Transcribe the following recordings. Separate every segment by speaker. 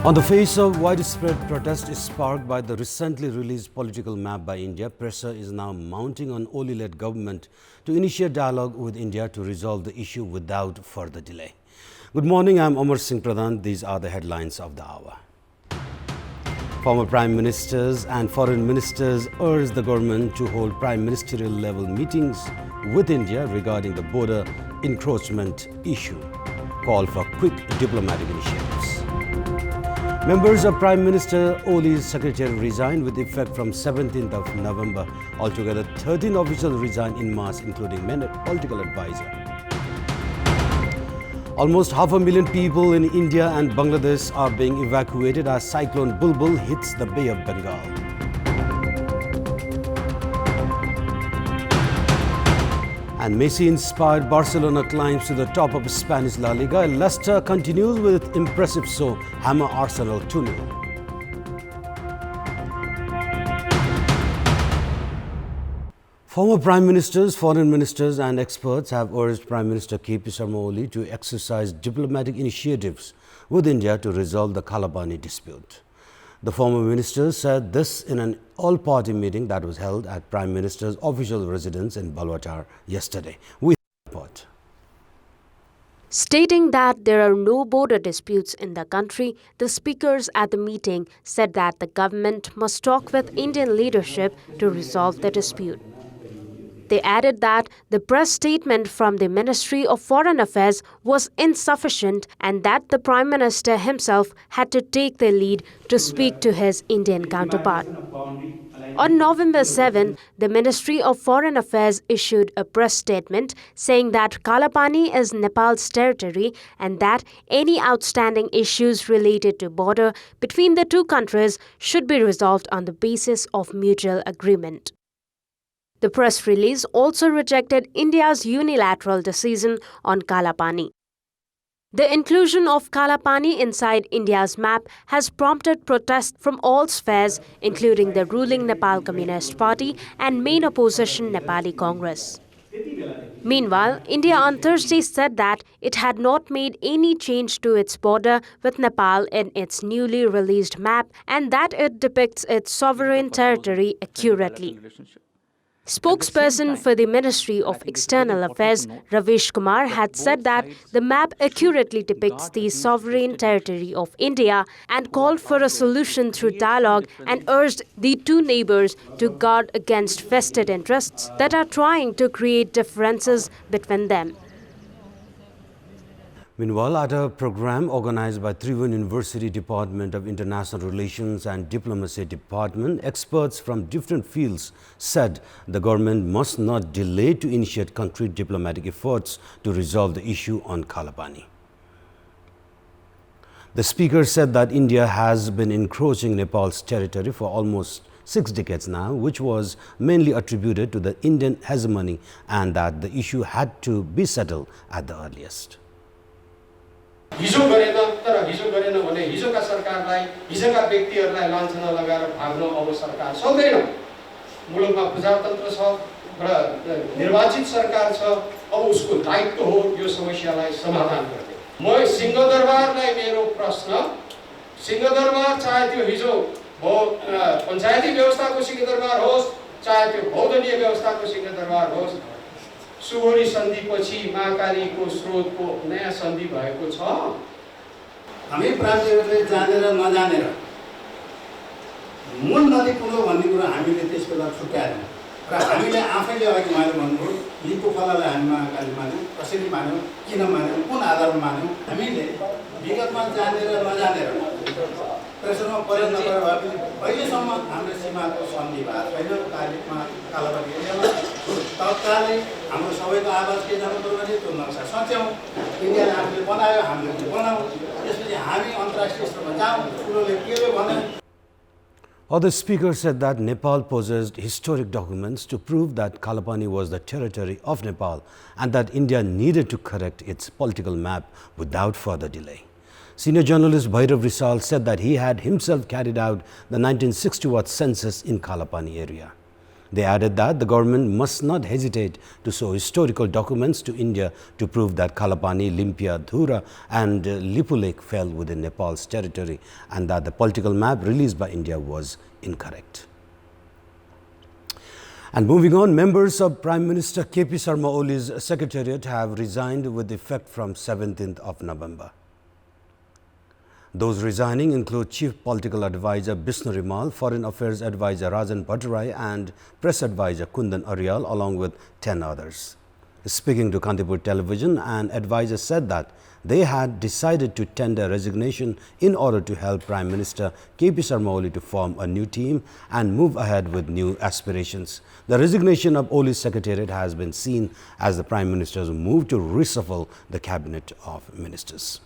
Speaker 1: On the face of widespread protest sparked by the recently released political map by India, pressure is now mounting on Oli-led government to initiate dialogue with India to resolve the issue without further delay. Good morning, I am Amar Singh Pradhan. These are the headlines of the hour. Former Prime Ministers and Foreign Ministers urged the government to hold Prime Ministerial level meetings with India regarding the border encroachment issue. Call for quick diplomatic initiatives. Members of Prime Minister Oli's secretariat resigned with effect from 17th of November. Altogether, 13 officials resigned in mass, including many political advisors. Almost 500,000 people in India and Bangladesh are being evacuated as Cyclone Bulbul hits the Bay of Bengal. And Messi-inspired Barcelona climbs to the top of Spanish La Liga. Leicester continues with its impressive show, hammer Arsenal 2-0. Former Prime Ministers, Foreign Ministers and experts have urged Prime Minister K.P. Sharma Oli to exercise diplomatic initiatives with India to resolve the Kalapana dispute. The former minister said this in an all-party meeting that was held at Prime Minister's official residence in Balwatar yesterday. We report.
Speaker 2: Stating that there are no border disputes in the country, the speakers at the meeting said that the government must talk with Indian leadership to resolve the dispute. They added that the press statement from the Ministry of Foreign Affairs was insufficient and that the Prime Minister himself had to take the lead to speak to his Indian counterpart. On November 7, the Ministry of Foreign Affairs issued a press statement saying that Kalapana is Nepal's territory and that any outstanding issues related to border between the two countries should be resolved on the basis of mutual agreement. The press release also rejected India's unilateral decision on Kalapana. The inclusion of Kalapana inside India's map has prompted protest from all spheres, including the ruling Nepal Communist Party and main opposition Nepali Congress. Meanwhile, India on Thursday said that it had not made any change to its border with Nepal in its newly released map and that it depicts its sovereign territory accurately. Spokesperson for the Ministry of External Affairs, Ravish Kumar, had said that the map accurately depicts the sovereign territory of India and called for a solution through dialogue and urged the two neighbors to guard against vested interests that are trying to create differences between them.
Speaker 1: Meanwhile, at a program organized by Tribhuvan University Department of International Relations and Diplomacy Department, experts from different fields said the government must not delay to initiate concrete diplomatic efforts to resolve the issue on Kalapana. The speaker said that India has been encroaching Nepal's territory for almost 6 decades now, which was mainly attributed to the Indian hegemony, and that the issue had to be settled at the earliest.
Speaker 3: हिजो गरेन तर हिजो गरेन भने हिजोका सरकारलाई हिजोका व्यक्तिहरुलाई लान्छना लगाएर भाग्न अब सरकार सक्दैन मुलुकमा प्रजातन्त्र छ र निर्वाचित सरकार छ अब उसको दायित्व हो यो समस्यालाई समाधान गर्ने म सिंहदरबारलाई मेरो प्रश्न सिंहदरबार चाहे त्यो हिजो पञ्चायती व्यवस्थाको सिंहदरबार होस् चाहे त्यो बहुदलीय व्यवस्थाको सिंहदरबार होस् सुगोरी सन्धिपछि महाकालीको स्रोतको नयाँ सन्धि भएको छ
Speaker 4: हामी प्रान्तीयहरूले जानेर नजानेर मूल नदी कुन हो भन्ने कुरा हामीले त्यसबेला छुट्याएनौँ र हामीले आफैले अघि मैले भन्नुभयो लिपु खोलालाई हामी महाकाली मान्यौँ कसरी मान्यौँ किन मान्यौँ कुन आधारमा मान्यौँ हामीले विगतमा जानेर नजानेर प्रेसरमा परे नपरे भए पनि अहिलेसम्म हाम्रो सीमाको सन्धि भएको छैन कालीमा कालापानी एरियामा तत्कालै हाम्रो सबैको आवाज के जानु पर्ने त्यो नक्सा सच्याउँ इन्डियाले हामीले बनायो हामीले बनाऊ त्यसपछि हामी अन्तर्राष्ट्रिय स्तरमा जाउँ कुरोले के भन्यो.
Speaker 1: Other speakers said that Nepal possessed historic documents to prove that Kalapana was the territory of Nepal and that India needed to correct its political map without further delay. Senior journalist Bhairav Risal said that he had himself carried out the 1960 census in Kalapana area. They added that the government must not hesitate to show historical documents to India to prove that Kalapani, Limpia, Dhura and Lipulek fell within Nepal's territory and that the political map released by India was incorrect. And moving on, members of Prime Minister KP Sharma Oli's secretariat have resigned with effect from 17th of November. Those resigning include Chief Political Advisor Bishnu Rimal, Foreign Affairs Advisor Rajan Bhattarai and Press Advisor Kundan Aryal along with 10 others. Speaking to Kantipur television, an advisor said that they had decided to tender resignation in order to help Prime Minister KP Sharma Oli to form a new team and move ahead with new aspirations. The resignation of Oli's secretariat has been seen as the Prime Minister's move to reshuffle the cabinet of ministers.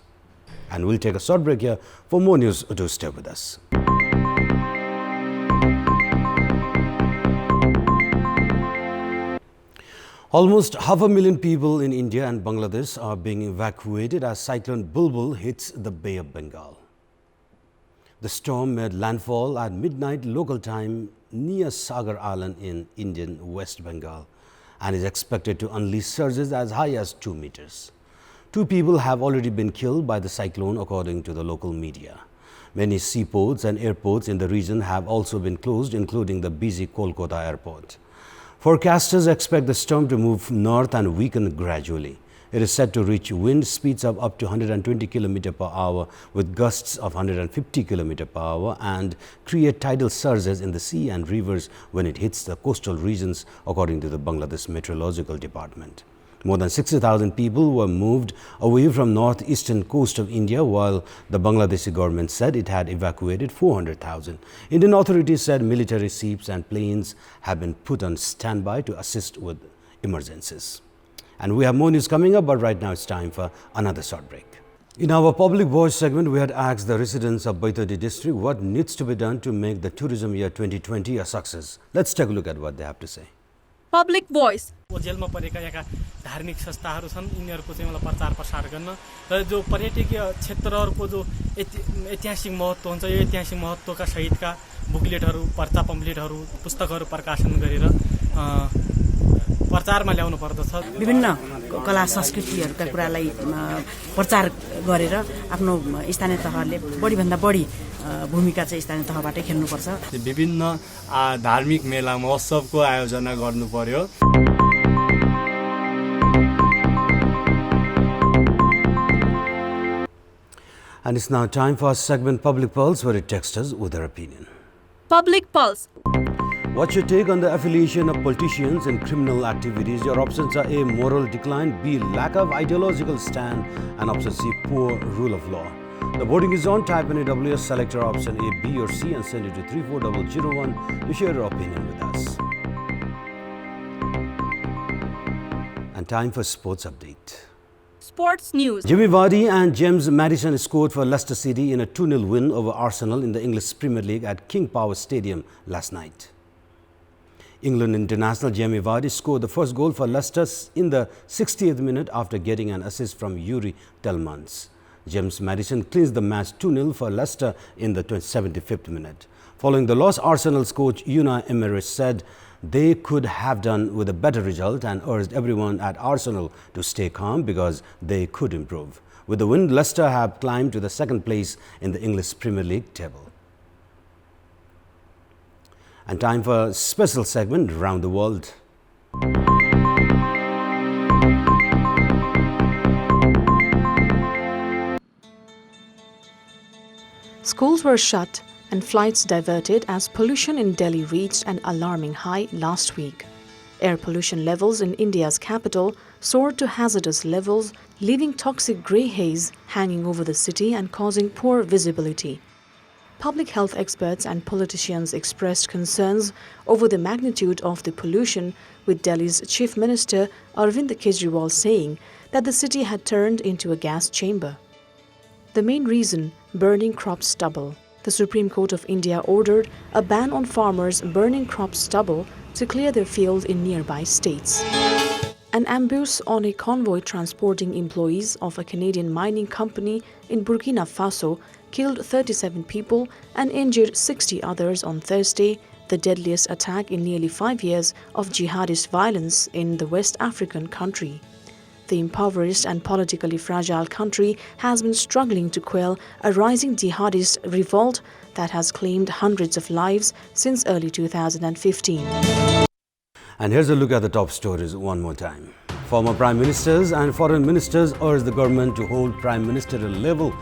Speaker 1: And we'll take a short break here. For more news, do stay with us. Almost 500,000 people in India and Bangladesh are being evacuated as Cyclone Bulbul hits the Bay of Bengal. The storm made landfall at midnight local time near Sagar Island in Indian West Bengal and is expected to unleash surges as high as 2 meters. 2 people have already been killed by the cyclone, according to the local media. Many seaports and airports in the region have also been closed, including the busy Kolkata airport. Forecasters expect the storm to move north and weaken gradually. It is said to reach wind speeds of up to 120 km per hour with gusts of 150 km per hour and create tidal surges in the sea and rivers when it hits the coastal regions, according to the Bangladesh Meteorological Department. More than 60,000 people were moved away from northeastern coast of India, while the Bangladeshi government said it had evacuated 400,000. Indian authorities said military ships and planes have been put on standby to assist with emergencies. And we have more news coming up, but right now it's time for another short break. In our Public Voice segment, we had asked the residents of Baitadi district what needs to be done to make the tourism year 2020 a success. Let's take a look at what they have to say.
Speaker 5: Public Voice.
Speaker 6: जेलमा परेका यहाँ धार्मिक संस्थाहरू छन् यिनीहरूको चाहिँ मतलब प्रचार प्रसार गर्न र जो पर्यटकीय क्षेत्रहरूको जो ऐतिहासिक महत्त्व हुन्छ यो ऐतिहासिक महत्त्वका सहितका बुकलेटहरू पर्चा पम्फलेटहरू पुस्तकहरू प्रकाशन गरेर प्रचारमा ल्याउनु पर्दछ
Speaker 5: विभिन्न कला संस्कृतिहरूका कुरालाई प्रचार गरेर आफ्नो स्थानीय तहले बढी भन्दा बढी भूमिका चाहिँ स्थानीय तहबाटै खेल्नुपर्छ
Speaker 6: विभिन्न धार्मिक मेला महोत्सवको आयोजना गर्नु पर्यो
Speaker 1: And it's now time for our segment Public Pulse, where it texts us with their opinion.
Speaker 5: Public Pulse.
Speaker 1: What's your take on the affiliation of politicians in criminal activities? Your options are A, moral decline, B, lack of ideological stand, and option C, poor rule of law. The voting is on. Type in AWS, select your option A, B or C and send it to 34001 to share your opinion with us. And time for sports update.
Speaker 5: Sports news.
Speaker 1: Jimmy Vardy and James Maddison scored for Leicester City in a 2-0 win over Arsenal in the English Premier League at King Power Stadium last night. England international Jamie Vardy scored the first goal for Leicester in the 60th minute after getting an assist from Yuri Tielemans. James Maddison clinched the match 2-0 for Leicester in the 75th minute. Following the loss, Arsenal's coach Unai Emery said they could have done with a better result and urged everyone at Arsenal to stay calm because they could improve. With the win, Leicester have climbed to the second place in the English Premier League table. And time for a special segment, Round the World.
Speaker 7: Schools were shut and flights diverted as pollution in Delhi reached an alarming high last week. Air pollution levels in India's capital soared to hazardous levels, leaving toxic grey haze hanging over the city and causing poor visibility. Public health experts and politicians expressed concerns over the magnitude of the pollution, with Delhi's Chief Minister Arvind Kejriwal saying that the city had turned into a gas chamber. The main reason, burning crop stubble. The Supreme Court of India ordered a ban on farmers burning crop stubble to clear their fields in nearby states. An ambush on a convoy transporting employees of a Canadian mining company in Burkina Faso killed 37 people and injured 60 others on Thursday, the deadliest attack in nearly 5 years of jihadist violence in the West African country. The impoverished and politically fragile country has been struggling to quell a rising jihadist revolt that has claimed hundreds of lives since early 2015.
Speaker 1: And here's a look at the top stories one more time. Former Prime Ministers and Foreign Ministers urge the government to hold Prime Ministerial level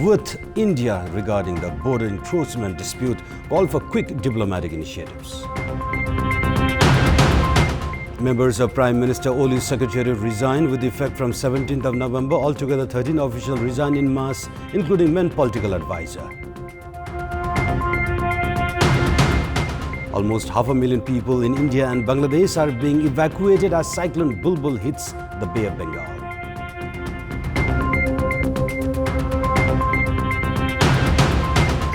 Speaker 1: with India regarding the border encroachment dispute, call for quick diplomatic initiatives. Members of Prime Minister Oli's secretariat resigned with effect from 17th of November. Altogether, 13 officials resigned in mass, including main political advisor. Almost 500,000 people in India and Bangladesh are being evacuated as Cyclone Bulbul hits the Bay of Bengal.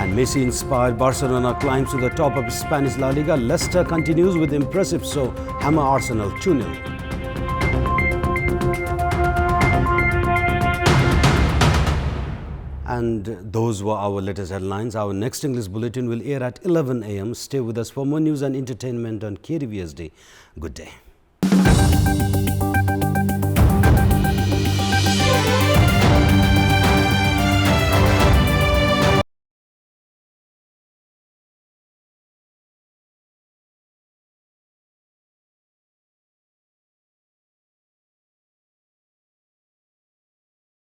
Speaker 1: And Messi-inspired Barcelona climbs to the top of Spanish La Liga. Leicester continues with impressive show, hammer Arsenal 2-0. And those were our latest headlines. Our next English bulletin will air at 11 a.m. Stay with us for more news and entertainment on KTVSD. Good day.